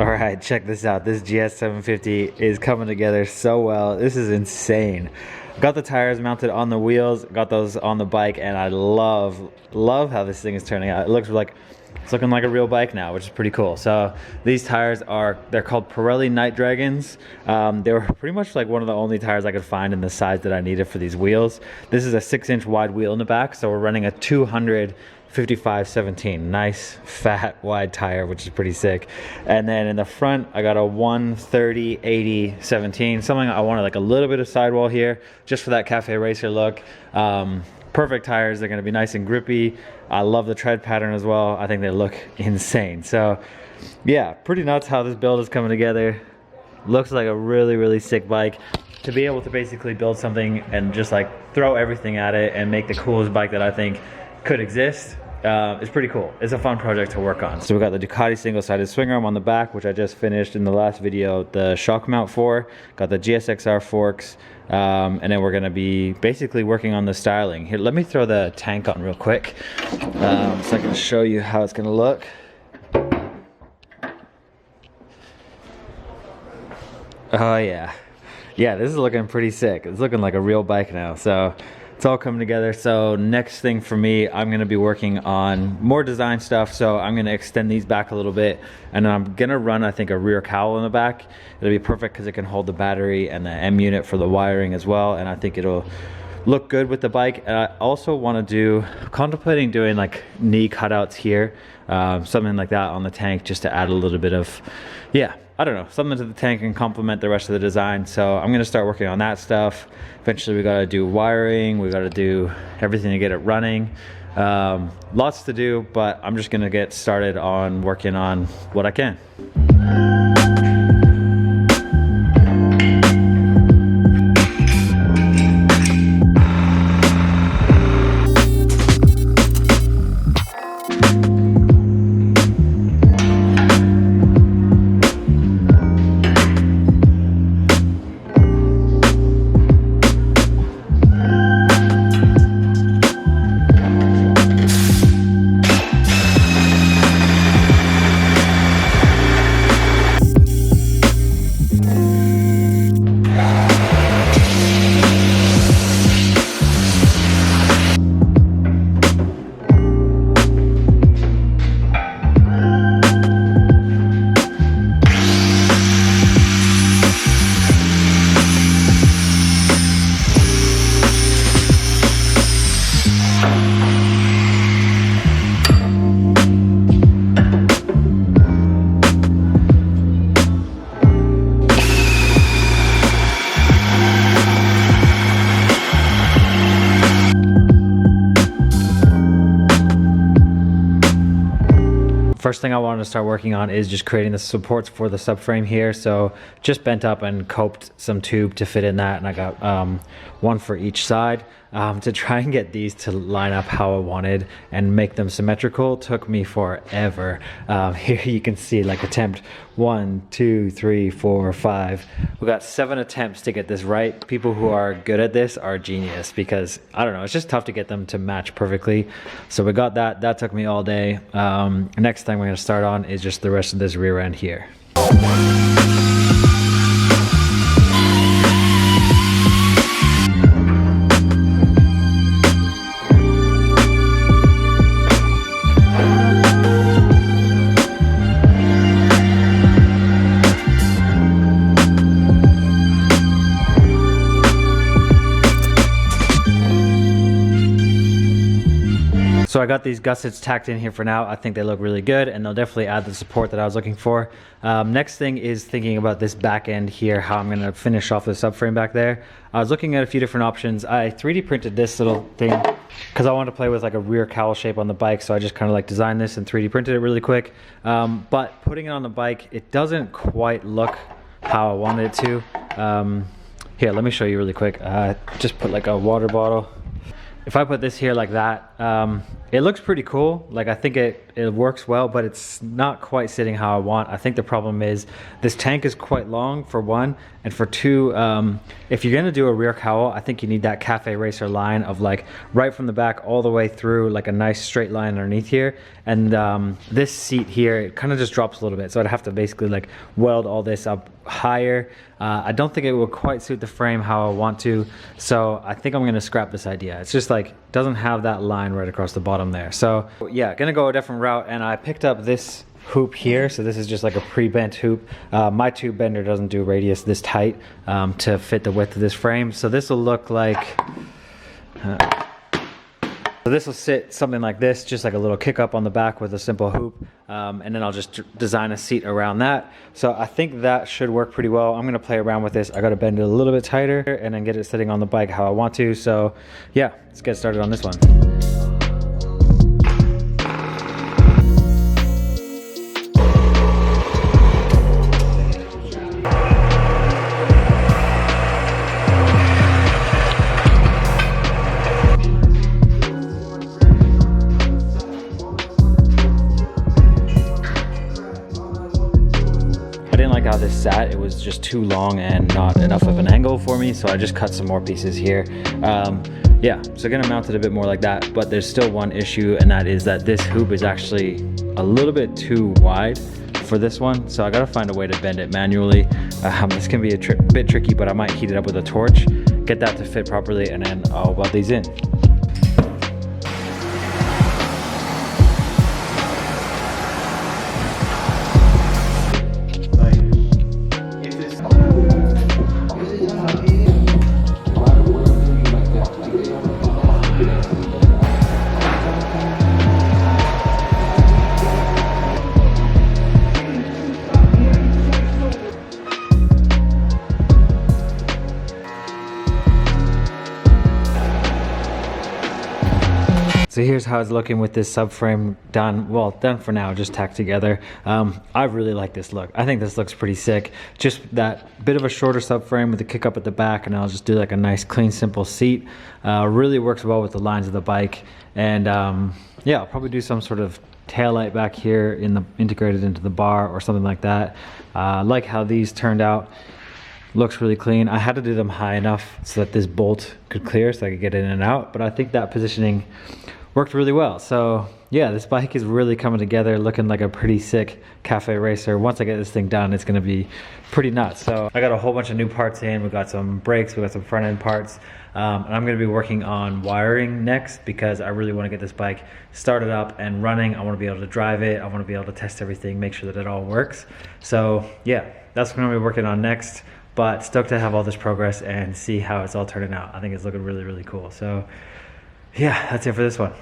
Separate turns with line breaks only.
Alright, check this out. This GS750 is coming together so well. This is insane. Got the tires mounted on the wheels, got those on the bike, and I love how this thing is turning out. It looks like it's looking like a real bike now, which is pretty cool. So these tires they're called Pirelli Night Dragons. They were pretty much like one of the only tires I could find in the size that I needed for these wheels. This is a 6-inch wide wheel in the back, so we're running a 255/17. Nice fat wide tire, which is pretty sick. And then in the front I got a 130/80/17. Something I wanted, like a little bit of sidewall here just for that cafe racer look. Perfect tires. They're going to be nice and grippy. I love the tread pattern as well. I think they look insane. So yeah, pretty nuts how this build is coming together. Looks like a really sick bike. To be able to basically build something and just like throw everything at it and make the coolest bike that I think could exist, it's pretty cool. It's a fun project to work on. So we got the Ducati single-sided swing arm on the back, which I just finished in the last video, the shock mount for. Got the GSXR forks, and then we're gonna be basically working on the styling. Here, let me throw the tank on real quick, so I can show you how it's gonna look. Oh yeah. Yeah, this is looking pretty sick. It's looking like a real bike now. So it's all coming together. So next thing for me, I'm going to be working on more design stuff. So I'm going to extend these back a little bit, and then I'm going to run, I think, a rear cowl in the back. It'll be perfect because it can hold the battery and the M unit for the wiring as well. And I think it'll look good with the bike. And I also want to contemplating doing like knee cutouts here, something like that on the tank, just to add a little bit of, yeah, I don't know, something to the tank and complement the rest of the design. So I'm gonna start working on that stuff. Eventually we gotta do wiring, we gotta do everything to get it running. Lots to do, but I'm just gonna get started on working on what I can. First thing I wanted to start working on is just creating the supports for the subframe here. So just bent up and coped some tube to fit in that, and I got one for each side. To try and get these to line up how I wanted and make them symmetrical took me forever. Here you can see like attempt 1, 2, 3, 4, 5. We got 7 attempts to get this right. People who are good at this are genius, because I don't know, it's just tough to get them to match perfectly. So we got that. That took me all day. Next thing we're going to start on is just the rest of this rear end here. So I got these gussets tacked in here for now. I think they look really good, and they'll definitely add the support that I was looking for. Next thing is thinking about this back end here, how I'm going to finish off the subframe back there. I was looking at a few different options. I 3D printed this little thing because I wanted to play with like a rear cowl shape on the bike, so I just kind of like designed this and 3D printed it really quick. But putting it on the bike, it doesn't quite look how I wanted it to. Here, let me show you really quick. Just put like a water bottle. If I put this here like that, it looks pretty cool. Like I think it works well, but it's not quite sitting how I want. I think the problem is this tank is quite long for one, and for two, if you're gonna do a rear cowl, I think you need that cafe racer line of like right from the back all the way through, like a nice straight line underneath here. And this seat here, it kind of just drops a little bit. So I'd have to basically like weld all this up higher. I don't think it will quite suit the frame how I want to. So I think I'm gonna scrap this idea. It's just like, doesn't have that line right across the bottom there. So yeah, gonna go a different route, and I picked up this hoop here. So this is just like a pre-bent hoop. My tube bender doesn't do radius this tight to fit the width of this frame. So this will look like, so this will sit something like this, just like a little kick up on the back with a simple hoop. And then I'll just design a seat around that. So I think that should work pretty well. I'm gonna play around with this. I gotta bend it a little bit tighter and then get it sitting on the bike how I want to. So yeah, let's get started on this one. How this sat, it was just too long and not enough of an angle for me, so I just cut some more pieces here. Yeah, so gonna mount it a bit more like that, but there's still one issue, and that is that this hoop is actually a little bit too wide for this one, so I gotta find a way to bend it manually. This can be a bit tricky, but I might heat it up with a torch, get that to fit properly, and then I'll weld these in. So here's how it's looking with this subframe done. Well, done for now, just tacked together. I really like this look. I think this looks pretty sick. Just that bit of a shorter subframe with the kick up at the back, and I'll just do like a nice, clean, simple seat. Really works well with the lines of the bike. And yeah, I'll probably do some sort of taillight back here integrated into the bar or something like that. Like how these turned out. Looks really clean. I had to do them high enough so that this bolt could clear so I could get in and out, but I think that positioning worked really well. So yeah, this bike is really coming together, looking like a pretty sick cafe racer. Once I get this thing done, it's gonna be pretty nuts. So I got a whole bunch of new parts in. We got some brakes, we got some front end parts, and I'm gonna be working on wiring next because I really wanna get this bike started up and running. I wanna be able to drive it. I wanna be able to test everything, make sure that it all works. So yeah, that's what I'm gonna be working on next. But stoked to have all this progress and see how it's all turning out. I think it's looking really, really cool. So yeah, that's it for this one.